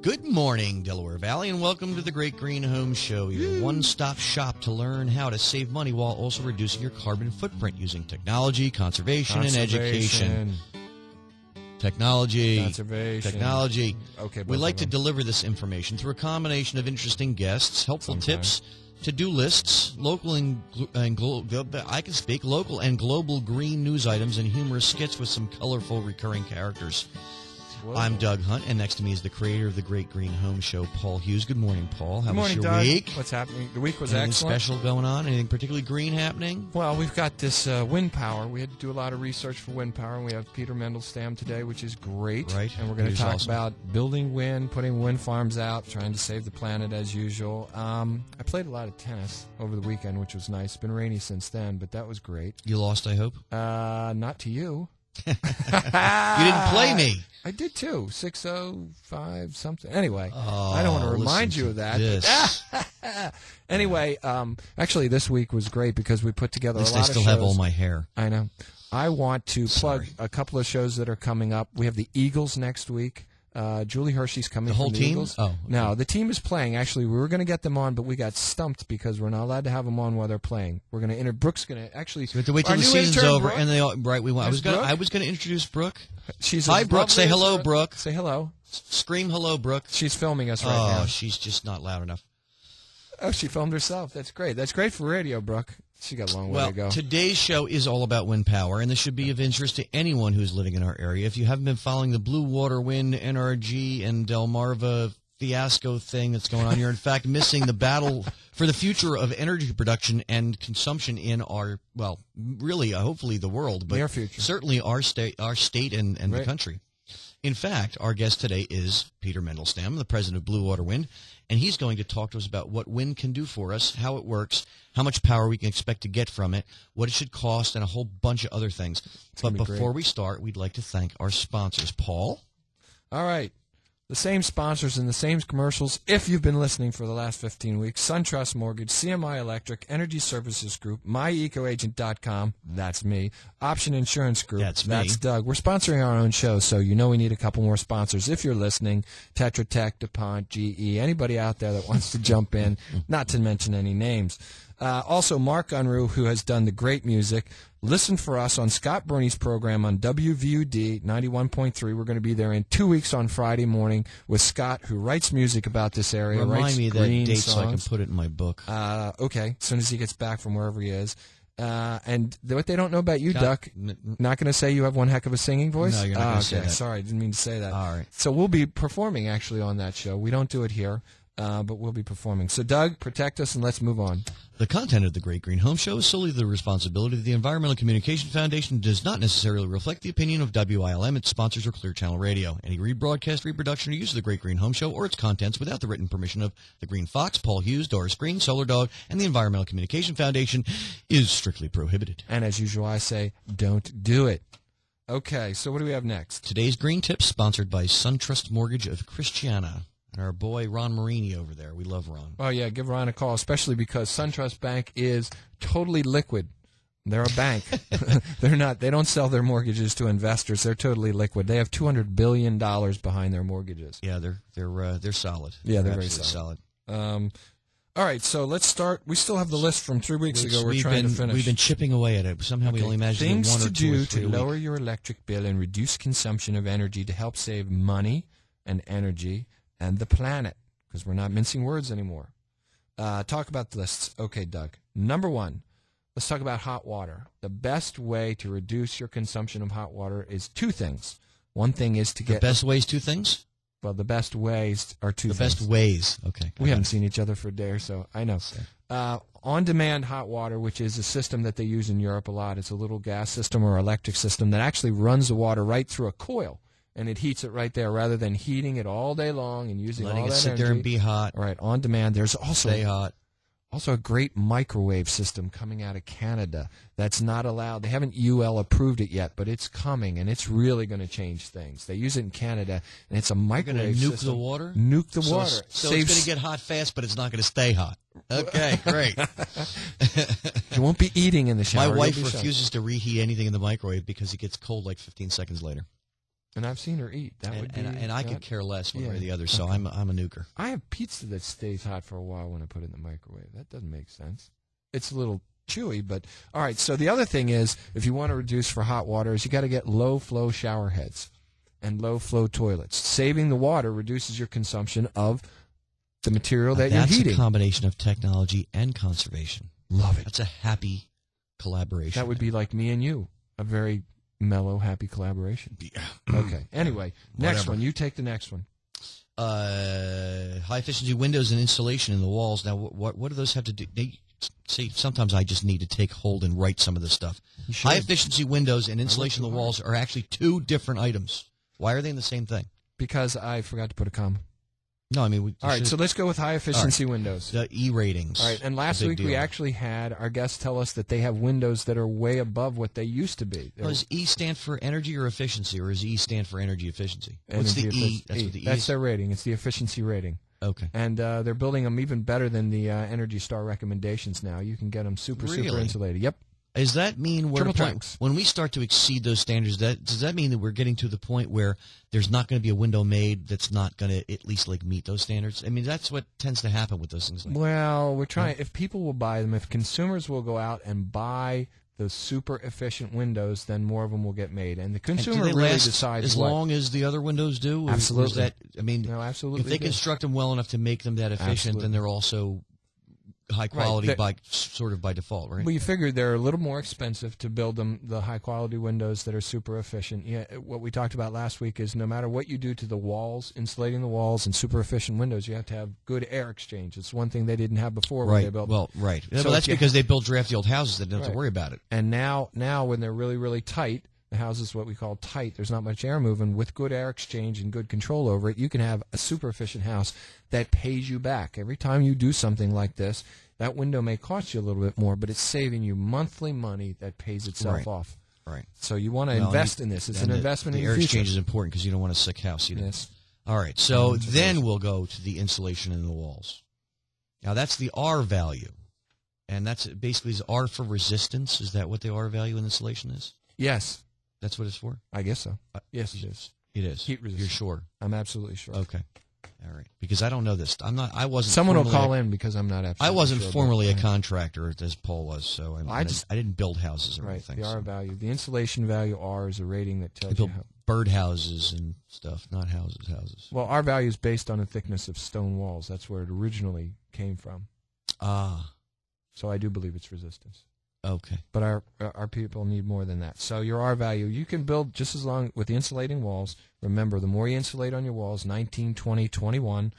Good morning, Delaware Valley, and welcome to the Great Green Home Show, your one-stop shop to learn how to save money while also reducing your carbon footprint using technology, conservation, and education. Technology. Okay. We like to deliver this information through a combination of interesting guests, helpful tips, to-do lists, local and global green news items, and humorous skits with some colorful recurring characters. Whoa. I'm Doug Hunt, and next to me is the creator of the Great Green Home Show, Paul Hughes. Good morning, Paul. How was your week? What's happening? The week was Anything excellent. special going on? Anything particularly green happening? Well, we've got this wind power. We had to do a lot of research for wind power, and we have Peter Mendelstam today, which is great. Right. And we're going to talk awesome. about building wind, putting wind farms out, trying to save the planet as usual. I played a lot of tennis over the weekend, which was nice. It's been rainy since then, but that was great. You lost, I hope? Not to you. You didn't play me. I did too. 6:05 something. Anyway, Oh, I don't want to listen remind you to of that. this. Anyway, actually, this week was great because we put together At a least lot I of still shows. have all my hair. I know. I want to plug Sorry. a couple of shows that are coming up. We have the Eagles next week. Julie Hershey's coming. The whole from the team? Eagles. Oh, okay. No, the team is playing. Actually, we were going to get them on, but we got stumped because we're not allowed to have them on while they're playing. We're going to enter. Brooke's going to actually. We have to wait till our the new season's intern, over, Brooke, and they all, right. I was Brooke? going to introduce Brooke. She's Hi, as Brooke. Say lovely as hello, her- Brooke. Say hello. Scream hello, Brooke. She's filming us right Oh, now. she's just not loud enough. Oh, she filmed herself. That's great. That's great for radio, Brooke. She got a long way Well, to go. today's show is all about wind power, and this should be of interest to anyone who's living in our area. If you haven't been following the Blue Water Wind, NRG, and Delmarva fiasco thing that's going on, you're in fact missing the battle for the future of energy production and consumption in our, well, really, hopefully the world, but Near future. certainly our state and the Right. country. In fact, our guest today is Peter Mendelstam, the president of Blue Water Wind, and he's going to talk to us about what wind can do for us, how it works, how much power we can expect to get from it, what it should cost, and a whole bunch of other things. But gonna be before great. we start, we'd like to thank our sponsors. Paul? All right. The same sponsors and the same commercials, if you've been listening for the last 15 weeks, SunTrust Mortgage, CMI Electric, Energy Services Group, MyEcoAgent.com, that's me, Option Insurance Group, That's me. Doug. We're sponsoring our own show, so you know we need a couple more sponsors. If you're listening, Tetra Tech, DuPont, GE, anybody out there that wants to jump in, not to mention any names. Also, Mark Unruh, who has done the great music. Listen for us on Scott Burney's program on WVUD 91.3. We're going to be there in 2 weeks on Friday morning with Scott, who writes music about this area. Remind writes me of that green date so I can songs. put it in my book. Okay, as soon as he gets back from wherever he is. And what they don't know about you, Scott, Duck, not going to say you have one heck of a singing voice? No, you're not gonna say okay, that. sorry, I didn't mean to say that. All right. So we'll be performing, actually, on that show. We don't do it here, but we'll be performing. So, Doug, protect us, and let's move on. The content of the Great Green Home Show is solely the responsibility of the Environmental Communication Foundation and does not necessarily reflect the opinion of WILM, its sponsors, or Clear Channel Radio. Any rebroadcast, reproduction, or use of the Great Green Home Show or its contents without the written permission of the Green Fox, Paul Hughes, Doris Green, Solar Dog, and the Environmental Communication Foundation is strictly prohibited. And as usual, I say, don't do it. Okay, so what do we have next? Today's Green Tips sponsored by SunTrust Mortgage of Christiana and our boy Ron Marini over there. We love Ron. Oh, yeah, give Ryan a call, especially because SunTrust Bank is totally liquid. They're a bank. They don't sell their mortgages to investors. They're totally liquid. They have $200 billion behind their mortgages. Yeah, they're solid. Yeah, they're very absolutely solid. All right, so let's start. We still have the list from 3 weeks ago. We're We've trying been, to finish. We've been chipping away at it. Somehow we only managed to do Things one or to two or do three to a week. lower your electric bill and reduce consumption of energy to help save money and energy and the planet, because we're not mincing words anymore. Talk about the lists. Okay, Doug. Number 1, let's talk about hot water. The best way to reduce your consumption of hot water is 2 things. One thing is to The get best ways, 2 things? well. The best ways are 2 The things. best ways. Okay. We haven't seen each other for a day or so. I know. On-demand hot water, which is a system that they use in Europe a lot. It's a little gas system or electric system that actually runs the water right through a coil, and it heats it right there rather than heating it all day long and using Letting all it that sit energy. there and be hot. All right, on demand. There's Stay hot. also a great microwave system coming out of Canada that's not allowed. They haven't UL approved it yet, but it's coming, and it's really going to change things. They use it in Canada, and it's a You're microwave going to nuke system. the water? Nuke the So water. it's- So Saves- it's going to get hot fast, but it's not going to stay hot. Okay, great. You won't be eating in the shower. My You'll wife be shocked. refuses to reheat anything in the microwave because it gets cold like 15 seconds later. And I've seen her eat. That would be. And I could care less one way or the other. So Okay. I'm a nuker. I have pizza that stays hot for a while when I put it in the microwave. That doesn't make sense. It's a little chewy, but all right. So the other thing is, if you want to reduce for hot water, is you got to get low flow shower heads and low flow toilets. Saving the water reduces your consumption of the material that you're heating. That's a combination of technology and conservation. Love it. That's a happy collaboration. That would be like me and you, a very mellow, happy collaboration. Yeah. Okay. Anyway, next Whatever. one. You take the next one. High efficiency windows and insulation in the walls. Now, what do those have to do? See, sometimes I just need to take hold and write some of this stuff. You should. High efficiency windows and insulation in the too hard. walls are actually two different items. Why are they in the same thing? Because I forgot to put a comma. No, I mean, All right, so let's go with high efficiency windows. the E ratings. All right, and last Big week we deal. actually had our guests tell us that they have windows that are way above what they used to be. Does E stand for energy or efficiency, or does E stand for energy efficiency? What's the Energy E? effic- That's what the E That's is. their rating. It's the efficiency rating. Okay. And they're building them even better than the Energy Star recommendations now. You can get them super Really? insulated. Yep. Does that mean we're at a Triple point, tanks. when we start to exceed those standards? Does that mean that we're getting to the point where there's not going to be a window made that's not going to at least like meet those standards? I mean, that's what tends to happen with those things. Like, Well, we're trying. If people will buy them, if consumers will go out and buy the super efficient windows, then more of them will get made. And the and consumer do they really last decides as what. long as the other windows do? Or is Absolutely. that, I mean, No, absolutely. if they do. construct them well enough to make them that efficient, Absolutely. then they're also high quality That- by sort of by default, right? Well, you figure they're a little more expensive to build them, the high-quality windows that are super efficient. Yeah, what we talked about last week is no matter what you do to the walls, insulating the walls and super efficient windows, you have to have good air exchange. It's one thing they didn't have before when they Right. built. Well, right. So well, that's if you- because they build drafty old houses that don't have Right. to worry about it. And now when they're really, really tight, the house is what we call tight. There's not much air moving. With good air exchange and good control over it, you can have a super efficient house that pays you back. Every time you do something like this, that window may cost you a little bit more, but it's saving you monthly money that pays itself Right. off. Right. So you want to Well, invest in this. It's an And investment the in air your future. exchange is important because you don't want a sick house either. Yes. All right. So That's what it then is. we'll go to the insulation in the walls. Now that's the R value, and that's basically is R for resistance. Is that what the R value in insulation is? Yes, That's what it's for. I guess so. Yes, it is. It is. Heat You're resistance. sure? I'm absolutely sure. Okay. All right. Because I don't know this. I'm not. I wasn't. Someone will formerly call a- in because I'm not absolutely I wasn't sure, but- formerly a Right. contractor as Paul was, so I didn't build houses or Right, anything. the R so. value. The insulation value R is a rating that I tells you built how. birdhouses and stuff, not houses. Well, R value is based on the thickness of stone walls. That's where it originally came from. Ah. So I do believe it's resistance. Okay. But our people need more than that. So your R value, you can build just as long with the insulating walls. Remember, the more you insulate on your walls, 19, 20, 21,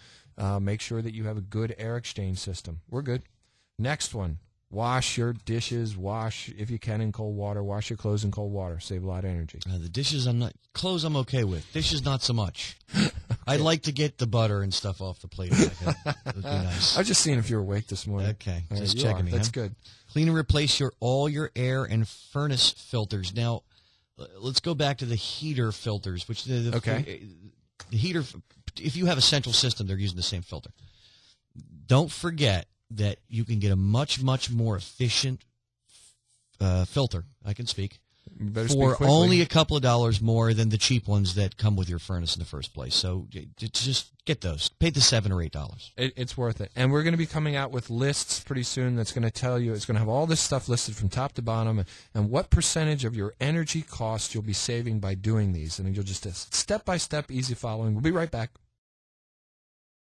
make sure that you have a good air exchange system. We're good. Next one, wash your dishes. Wash, if you can, in cold water. Wash your clothes in cold water. Save a lot of energy. The dishes, clothes I'm okay with. Dishes, not so much. I'd like to get the butter and stuff off the plate. That would be nice. I was just seeing if you were awake this morning. Okay, All just you checking are. me. That's huh? good. Clean and replace all your air and furnace filters. Now, let's go back to the heater filters, which Okay. The heater. If you have a central system, they're using the same filter. Don't forget that you can get a much more efficient filter. I can speak. You better speak For quickly. only a couple of dollars more than the cheap ones that come with your furnace in the first place. So just get those. Pay the $7 or $8. It's worth it. And we're going to be coming out with lists pretty soon that's going to tell you, it's going to have all this stuff listed from top to bottom and what percentage of your energy cost you'll be saving by doing these. And you'll just step by step, easy following. We'll be right back.